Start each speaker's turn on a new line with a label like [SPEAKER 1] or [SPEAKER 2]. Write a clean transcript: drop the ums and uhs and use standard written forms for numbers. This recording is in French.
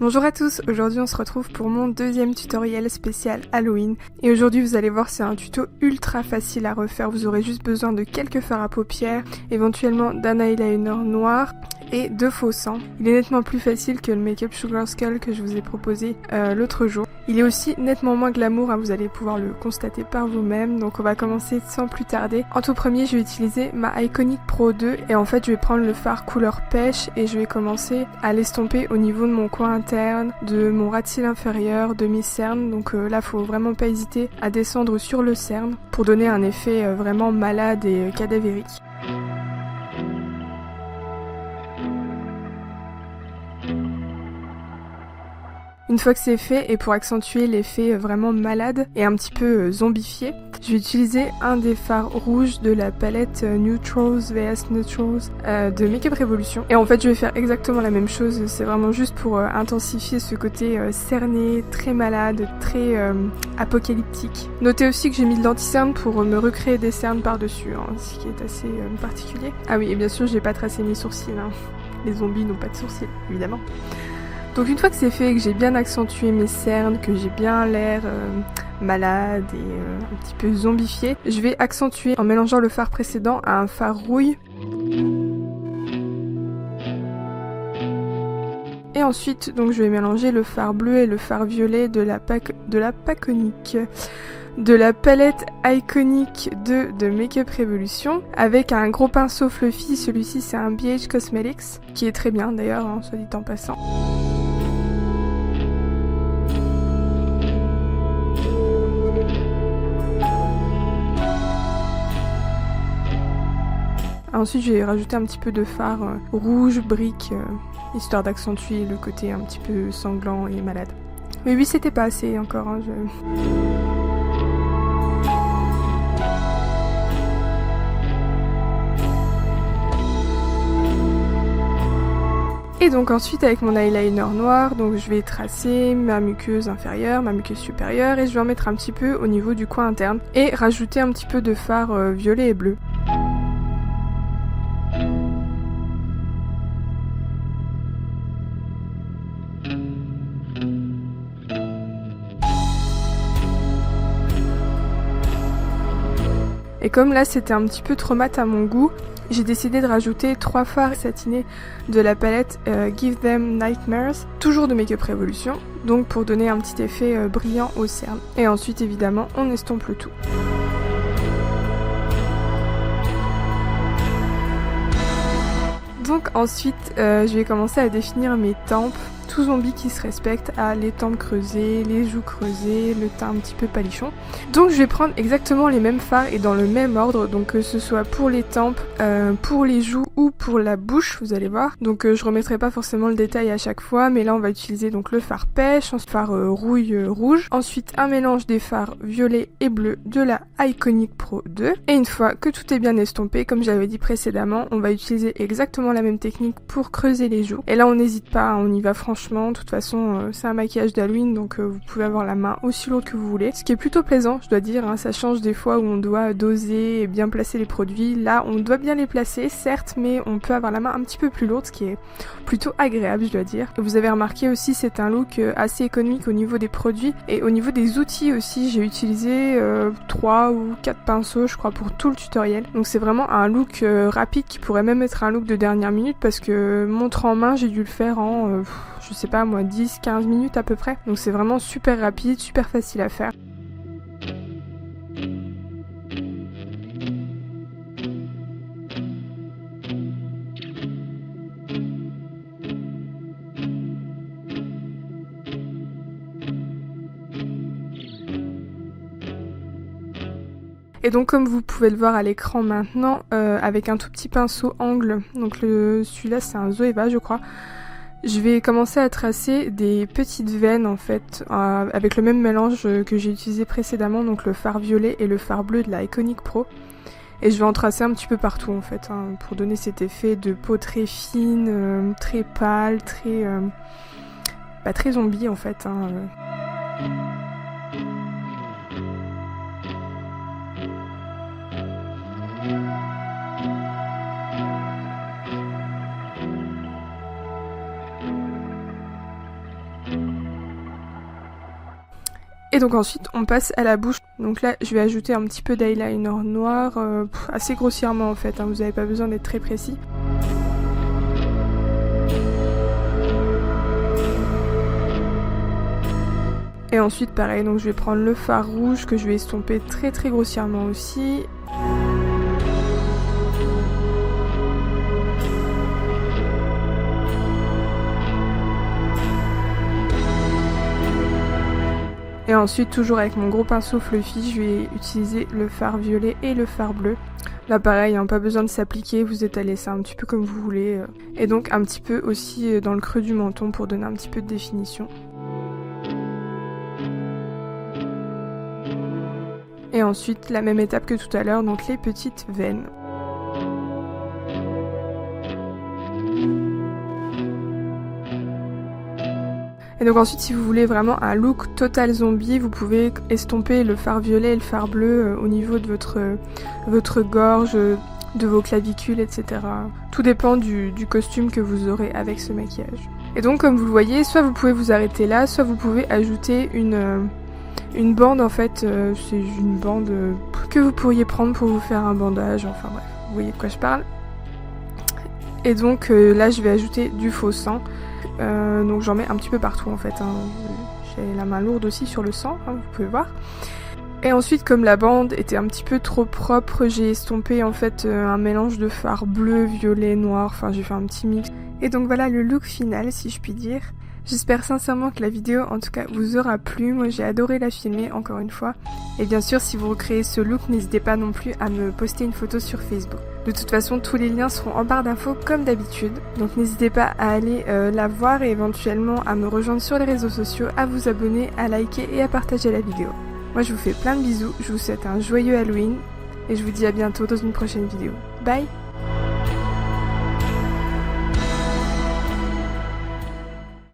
[SPEAKER 1] Bonjour à tous, aujourd'hui on se retrouve pour mon deuxième tutoriel spécial Halloween. Et aujourd'hui vous allez voir, c'est un tuto ultra facile à refaire, vous aurez juste besoin de quelques fards à paupières, éventuellement d'un eyeliner noir et de faux sang. Il est nettement plus facile que le Make-up Sugar Skull que je vous ai proposé l'autre jour. Il est aussi nettement moins glamour, vous allez pouvoir le constater par vous-même, donc on va commencer sans plus tarder. En tout premier, je vais utiliser ma Iconic Pro 2 et en fait je vais prendre le fard couleur pêche et je vais commencer à l'estomper au niveau de mon coin interne, de mon ras de cils inférieur, de mes cernes. Donc là faut vraiment pas hésiter à descendre sur le cerne pour donner un effet vraiment malade et cadavérique. Une fois que c'est fait, et pour accentuer l'effet vraiment malade et un petit peu zombifié, je vais utiliser un des fards rouges de la palette Neutrals vs Neutrals de Make-up Revolution. Et en fait, je vais faire exactement la même chose, c'est vraiment juste pour intensifier ce côté cerné, très malade, très apocalyptique. Notez aussi que j'ai mis de l'anti-cerne pour me recréer des cernes par-dessus, ce qui est assez particulier. Ah oui, et bien sûr, j'ai pas tracé mes sourcils, Les zombies n'ont pas de sourcils, évidemment. Donc une fois que c'est fait, que j'ai bien accentué mes cernes, que j'ai bien l'air malade et un petit peu zombifié, je vais accentuer en mélangeant le fard précédent à un fard rouille. Et ensuite, donc je vais mélanger le fard bleu et le fard violet de la palette Iconic 2 de Make-up Revolution avec un gros pinceau fluffy. Celui-ci c'est un BH Cosmetics qui est très bien d'ailleurs, soit dit en passant. Ensuite je vais rajouter un petit peu de fard rouge brique histoire d'accentuer le côté un petit peu sanglant et malade. Mais oui, c'était pas assez encore. Et donc ensuite avec mon eyeliner noir, donc je vais tracer ma muqueuse inférieure, ma muqueuse supérieure et je vais en mettre un petit peu au niveau du coin interne et rajouter un petit peu de fard violet et bleu. Et comme là c'était un petit peu trop mat à mon goût, j'ai décidé de rajouter 3 fards satinés de la palette Give Them Nightmares, toujours de Make-up Revolution, donc pour donner un petit effet brillant au cerne. Et ensuite évidemment on estompe le tout. Donc ensuite je vais commencer à définir mes tempes. Tout zombie qui se respecte a les tempes creusées, les joues creusées, le teint un petit peu palichon. Donc je vais prendre exactement les mêmes fards et dans le même ordre, donc que ce soit pour les tempes, pour les joues ou pour la bouche, vous allez voir. Donc je remettrai pas forcément le détail à chaque fois, mais là on va utiliser donc le fard pêche, ensuite fard rouille rouge, ensuite un mélange des fards violet et bleu de la Iconic Pro 2. Et une fois que tout est bien estompé, comme j'avais dit précédemment, on va utiliser exactement la même technique pour creuser les joues. Et là on n'hésite pas, on y va franchement. De toute façon c'est un maquillage d'Halloween, donc vous pouvez avoir la main aussi lourde que vous voulez, ce qui est plutôt plaisant je dois dire, ça change des fois où on doit doser et bien placer les produits. Là on doit bien les placer certes, mais on peut avoir la main un petit peu plus lourde, ce qui est plutôt agréable je dois dire. Et vous avez remarqué aussi, c'est un look assez économique au niveau des produits et au niveau des outils aussi. J'ai utilisé 3 ou 4 pinceaux je crois pour tout le tutoriel, donc c'est vraiment un look rapide qui pourrait même être un look de dernière minute, parce que montre en main j'ai dû le faire en je sais pas moi 10-15 minutes à peu près, donc c'est vraiment super rapide, super facile à faire. Et donc comme vous pouvez le voir à l'écran maintenant, avec un tout petit pinceau angle, donc celui-là c'est un Zoeva je crois, je vais commencer à tracer des petites veines en fait, avec le même mélange que j'ai utilisé précédemment, donc le fard violet et le fard bleu de la Iconic Pro. Et je vais en tracer un petit peu partout en fait, pour donner cet effet de peau très fine, très pâle, très zombie en fait. Et donc ensuite on passe à la bouche. Donc là je vais ajouter un petit peu d'eyeliner noir, assez grossièrement en fait, hein, vous n'avez pas besoin d'être très précis. Et ensuite pareil, donc je vais prendre le fard rouge que je vais estomper très grossièrement aussi. Et ensuite, toujours avec mon gros pinceau fluffy, je vais utiliser le fard violet et le fard bleu. Là pareil, hein, pas besoin de s'appliquer, vous étalez ça un petit peu comme vous voulez. Et donc un petit peu aussi dans le creux du menton pour donner un petit peu de définition. Et ensuite, la même étape que tout à l'heure, donc les petites veines. Et donc ensuite, si vous voulez vraiment un look total zombie, vous pouvez estomper le fard violet et le fard bleu au niveau de votre gorge, de vos clavicules, etc. Tout dépend du costume que vous aurez avec ce maquillage. Et donc comme vous le voyez, soit vous pouvez vous arrêter là, soit vous pouvez ajouter une bande en fait, c'est une bande que vous pourriez prendre pour vous faire un bandage, enfin bref, vous voyez de quoi je parle. Et donc là je vais ajouter du faux sang. Donc j'en mets un petit peu partout en fait, hein. J'ai la main lourde aussi sur le sang, hein, vous pouvez voir. Et ensuite comme la bande était un petit peu trop propre, j'ai estompé en fait un mélange de fard bleu, violet, noir, enfin j'ai fait un petit mix. Et donc voilà le look final si je puis dire. J'espère sincèrement que la vidéo en tout cas vous aura plu, moi j'ai adoré la filmer encore une fois. Et bien sûr si vous recréez ce look n'hésitez pas non plus à me poster une photo sur Facebook. De toute façon tous les liens seront en barre d'infos comme d'habitude, donc n'hésitez pas à aller la voir et éventuellement à me rejoindre sur les réseaux sociaux, à vous abonner, à liker et à partager la vidéo. Moi je vous fais plein de bisous, je vous souhaite un joyeux Halloween et je vous dis à bientôt dans une prochaine vidéo. Bye!